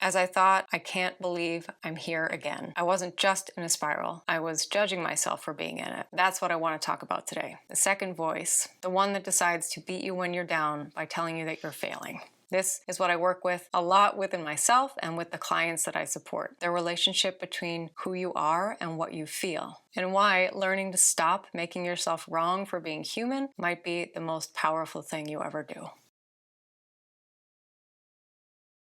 as I thought, I can't believe I'm here again. I wasn't just in a spiral. I was judging myself for being in it. That's what I want to talk about today. The second voice, the one that decides to beat you when you're down by telling you that you're failing. This is what I work with a lot within myself and with the clients that I support. The relationship between who you are and what you feel, and why learning to stop making yourself wrong for being human might be the most powerful thing you ever do.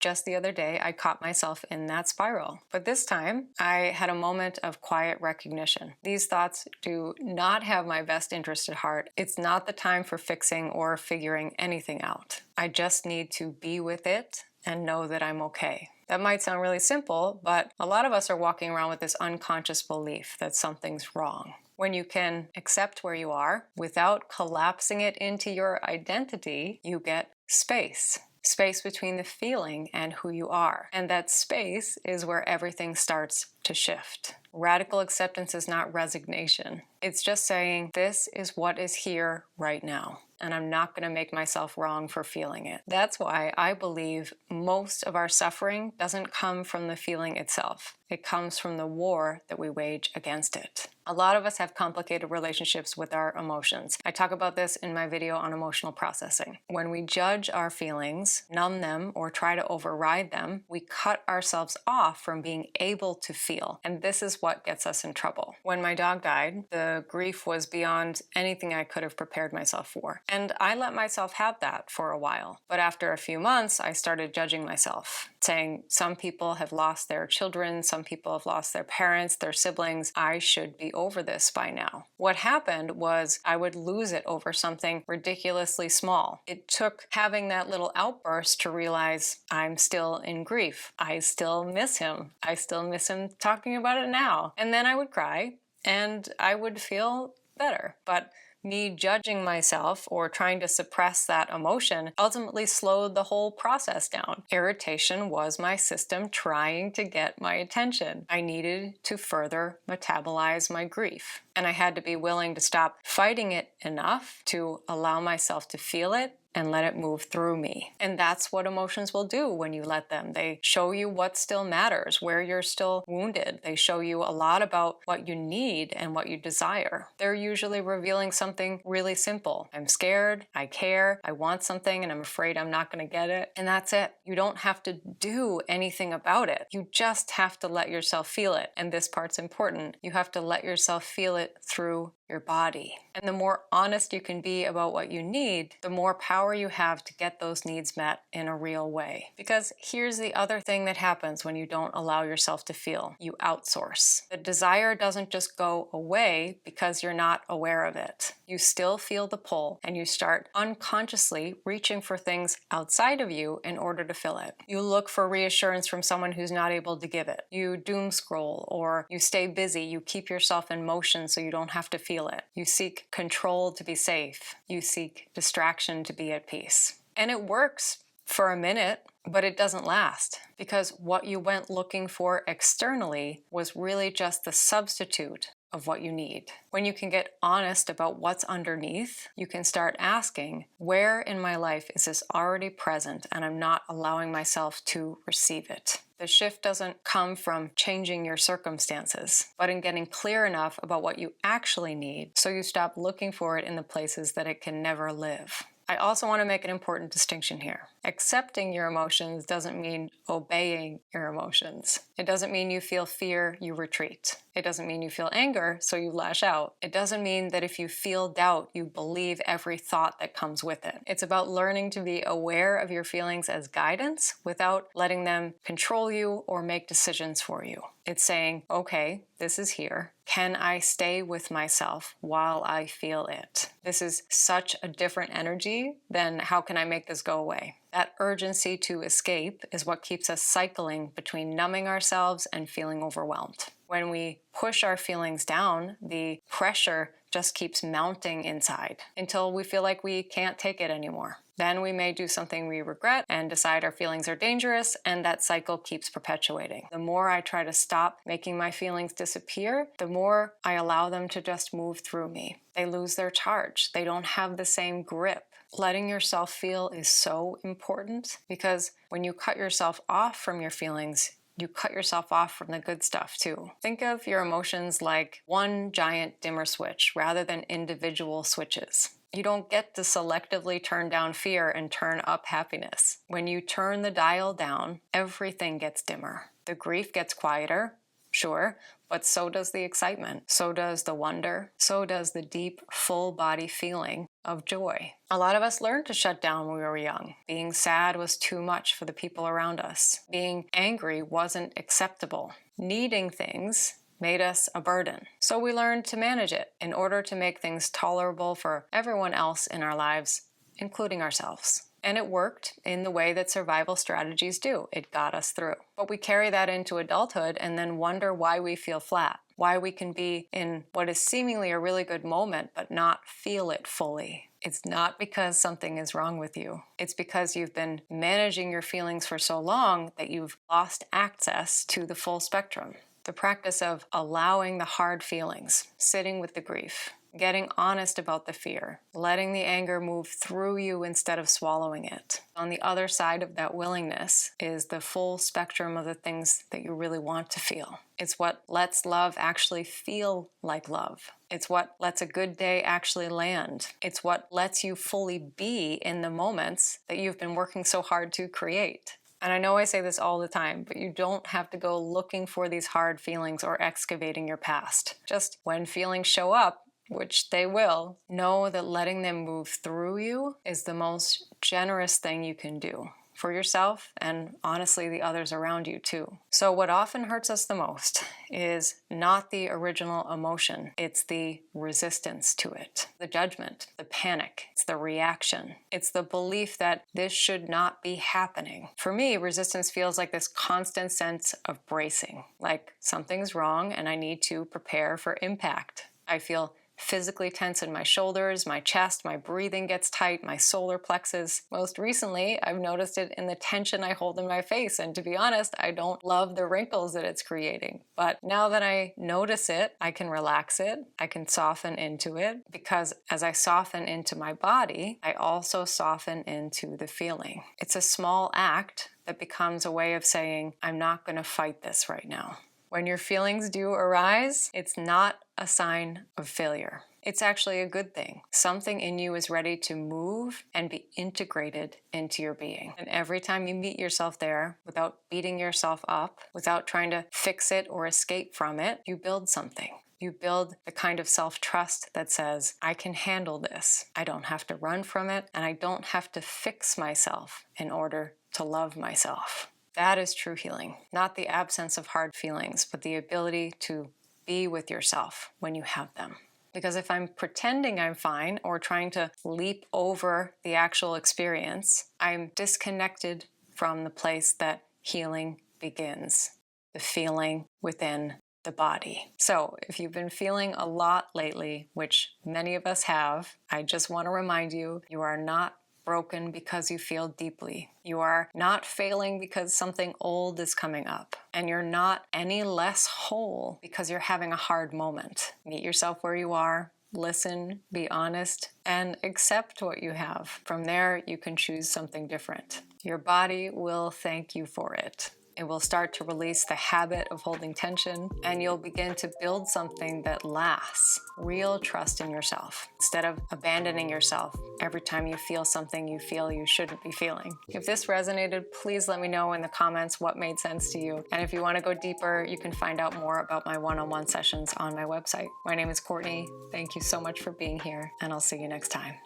Just the other day, I caught myself in that spiral. But this time, I had a moment of quiet recognition. These thoughts do not have my best interest at heart. It's not the time for fixing or figuring anything out. I just need to be with it and know that I'm okay. That might sound really simple, but a lot of us are walking around with this unconscious belief that something's wrong. When you can accept where you are without collapsing it into your identity, you get space. Space between the feeling and who you are. And that space is where everything starts to shift. Radical acceptance is not resignation. It's just saying, this is what is here right now, and I'm not going to make myself wrong for feeling it. That's why I believe most of our suffering doesn't come from the feeling itself. It comes from the war that we wage against it. A lot of us have complicated relationships with our emotions. I talk about this in my video on emotional processing. When we judge our feelings, numb them, or try to override them, we cut ourselves off from being able to feel. And this is what gets us in trouble. When my dog died, the grief was beyond anything I could have prepared myself for. And I let myself have that for a while. But after a few months, I started judging myself, saying some people have lost their children, some people have lost their parents, their siblings. I should be over this by now. What happened was I would lose it over something ridiculously small. It took having that little outburst to realize I'm still in grief. I still miss him. I still miss him talking about it now. And then I would cry and I would feel better. But me judging myself or trying to suppress that emotion ultimately slowed the whole process down. Irritation was my system trying to get my attention. I needed to further metabolize my grief. And I had to be willing to stop fighting it enough to allow myself to feel it and let it move through me. And that's what emotions will do when you let them. They show you what still matters, where you're still wounded. They show you a lot about what you need and what you desire. They're usually revealing something really simple. I'm scared, I care, I want something, and I'm afraid I'm not going to get it. And that's it. You don't have to do anything about it. You just have to let yourself feel it. And this part's important. You have to let yourself feel it through your body. And the more honest you can be about what you need, the more power you have to get those needs met in a real way. Because here's the other thing that happens when you don't allow yourself to feel. You outsource. The desire doesn't just go away because you're not aware of it. You still feel the pull, and you start unconsciously reaching for things outside of you in order to fill it. You look for reassurance from someone who's not able to give it. You doom scroll, or you stay busy. You keep yourself in motion so you don't have to feel it. You seek control to be safe. You seek distraction to be at peace. And it works for a minute, but it doesn't last, because what you went looking for externally was really just the substitute of what you need. When you can get honest about what's underneath, you can start asking, where in my life is this already present and I'm not allowing myself to receive it? The shift doesn't come from changing your circumstances, but in getting clear enough about what you actually need so you stop looking for it in the places that it can never live. I also want to make an important distinction here. Accepting your emotions doesn't mean obeying your emotions. It doesn't mean you feel fear, you retreat. It doesn't mean you feel anger, so you lash out. It doesn't mean that if you feel doubt, you believe every thought that comes with it. It's about learning to be aware of your feelings as guidance without letting them control you or make decisions for you. It's saying, okay, this is here. Can I stay with myself while I feel it? This is such a different energy than how can I make this go away? That urgency to escape is what keeps us cycling between numbing ourselves and feeling overwhelmed. When we push our feelings down, the pressure just keeps mounting inside until we feel like we can't take it anymore. Then we may do something we regret and decide our feelings are dangerous, and that cycle keeps perpetuating. The more I try to stop making my feelings disappear, the more I allow them to just move through me. They lose their charge. They don't have the same grip. letting yourself feel is so important, because when you cut yourself off from your feelings, you cut yourself off from the good stuff too. Think of your emotions like one giant dimmer switch rather than individual switches. You don't get to selectively turn down fear and turn up happiness. When you turn the dial down, everything gets dimmer. The grief gets quieter, sure, but so does the excitement, so does the wonder, so does the deep, full body feeling of joy. A lot of us learned to shut down when we were young. Being sad was too much for the people around us. Being angry wasn't acceptable. Needing things made us a burden. So we learned to manage it in order to make things tolerable for everyone else in our lives, including ourselves. And it worked in the way that survival strategies do. It got us through. But we carry that into adulthood and then wonder why we feel flat, why we can be in what is seemingly a really good moment but not feel it fully. It's not because something is wrong with you. It's because you've been managing your feelings for so long that you've lost access to the full spectrum. The practice of allowing the hard feelings, sitting with the grief, getting honest about the fear, letting the anger move through you instead of swallowing it. On the other side of that willingness is the full spectrum of the things that you really want to feel. It's what lets love actually feel like love. It's what lets a good day actually land. It's what lets you fully be in the moments that you've been working so hard to create. And I know I say this all the time, but you don't have to go looking for these hard feelings or excavating your past. Just when feelings show up, which they will, know that letting them move through you is the most generous thing you can do for yourself and honestly the others around you too. So what often hurts us the most is not the original emotion, it's the resistance to it, the judgment, the panic, it's the reaction, it's the belief that this should not be happening. For me, resistance feels like this constant sense of bracing, like something's wrong and I need to prepare for impact. I feel physically tense in my shoulders, my chest, my breathing gets tight, my solar plexus. Most recently, I've noticed it in the tension I hold in my face, and to be honest, I don't love the wrinkles that it's creating. But now that I notice it, I can relax it, I can soften into it, because as I soften into my body, I also soften into the feeling. It's a small act that becomes a way of saying, I'm not going to fight this right now. When your feelings do arise, it's not a sign of failure. It's actually a good thing. Something in you is ready to move and be integrated into your being. And every time you meet yourself there, without beating yourself up, without trying to fix it or escape from it, you build something. You build the kind of self-trust that says, I can handle this. I don't have to run from it, and I don't have to fix myself in order to love myself. That is true healing, not the absence of hard feelings, but the ability to be with yourself when you have them. Because if I'm pretending I'm fine or trying to leap over the actual experience, I'm disconnected from the place that healing begins, the feeling within the body. So if you've been feeling a lot lately, which many of us have, I just want to remind you, you are not broken because you feel deeply. You are not failing because something old is coming up. And you're not any less whole because you're having a hard moment. Meet yourself where you are, listen, be honest, and accept what you have. From there, you can choose something different. Your body will thank you for it. It will start to release the habit of holding tension, and you'll begin to build something that lasts, real trust in yourself, instead of abandoning yourself every time you feel something you feel you shouldn't be feeling. If this resonated, please let me know in the comments what made sense to you. And if you want to go deeper, you can find out more about my one-on-one sessions on my website. My name is Courtney. Thank you so much for being here, and I'll see you next time.